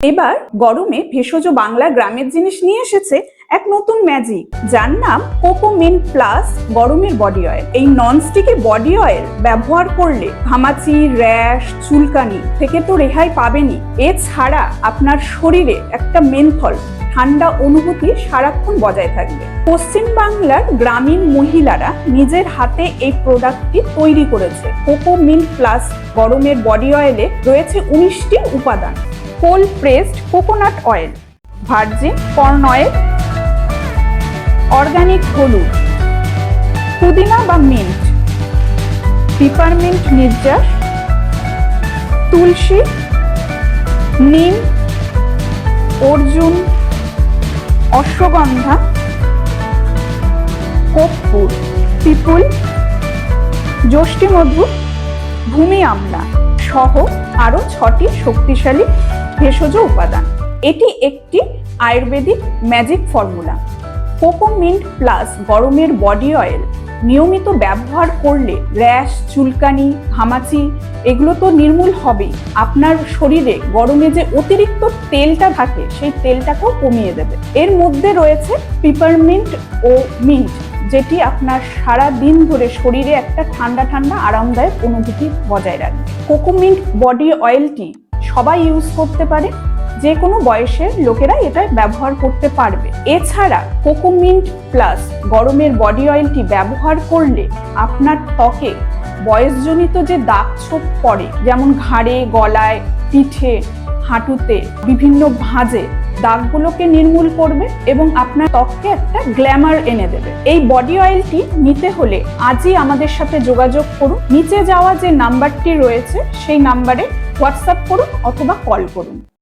এবার গরমে ভেষজ বাংলা গ্রামের জিনিস নিয়ে এসেছে এক নতুন ম্যাজিক, যার নাম কোকোমিন্ট প্লাস গরমের বডি অয়েল। এই ননস্টিকে বডি অয়েল ব্যবহার করলে ঘামাচি, র্যাশ, চুলকানি থেকে তো রেহাই পাবেনই, এছাড়া আপনার শরীরে একটা মেন্থল ঠান্ডা অনুভূতি সারাক্ষণ বজায় থাকবে। পশ্চিম বাংলার গ্রামীণ মহিলারা নিজের হাতে এই প্রোডাক্টটি তৈরি করেছে। কোকোমিন্ট প্লাস গরমের বডি অয়েলে রয়েছে 19টি উপাদান: cold pressed coconut oil, virgin corn oil, organic হলুদ, পুদিনা বা মিন্ট, পিপারমিন্ট নির্যাস, তুলসী, নিম, অর্জুন, অশ্বগন্ধা, কর্পূর, পিপুল, যষ্টিমধু, ভূমি আমলা সহ আরো 6টি শক্তিশালী ভেষজ উপাদান। এটি একটি আয়ুর্বেদিক ম্যাজিক ফর্মুলা। কোকোমিন্ট প্লাস গরমের বডি অয়েল নিয়মিত ব্যবহার করলে র্যাশ, চুলকানি, ঘামাচি এগুলো তো নির্মূল হবেই, আপনার শরীরে গরমে যে অতিরিক্ত তেলটা থাকে সেই তেলটাকেও কমিয়ে দেবে। এর মধ্যে রয়েছে পিপারমিন্ট ও মিন্ট, যেটি আপনার সারা দিন ধরে শরীরে একটা ঠান্ডা ঠান্ডা আরামদায়ক অনুভূতি বজায় রাখবে। কোকোমিন্ট বডি অয়েলটি সবাই ইউজ করতে পারে, যে কোনো বয়সের লোকেরা এটা ব্যবহার করতে পারবে। এছাড়া কোকোমিন্ট প্লাস গরমের বডি অয়েলটি ব্যবহার করলে আপনার ত্বকে বয়সজনিত যে দাগ ছোপ পড়ে, যেমন ঘাড়ে, গলায়, পিঠে, হাঁটুতে, বিভিন্ন ভাঁজে, দাগগুলোকে নির্মূল করবে এবং আপনার ত্বককে একটা গ্ল্যামার এনে দেবে। এই বডি অয়েলটি নিতে হলে আজই আমাদের সাথে যোগাযোগ করুন। নিচে যাওয়া যে নাম্বারটি রয়েছে সেই নাম্বারে হোয়াটসঅ্যাপ করুন অথবা কল করুন।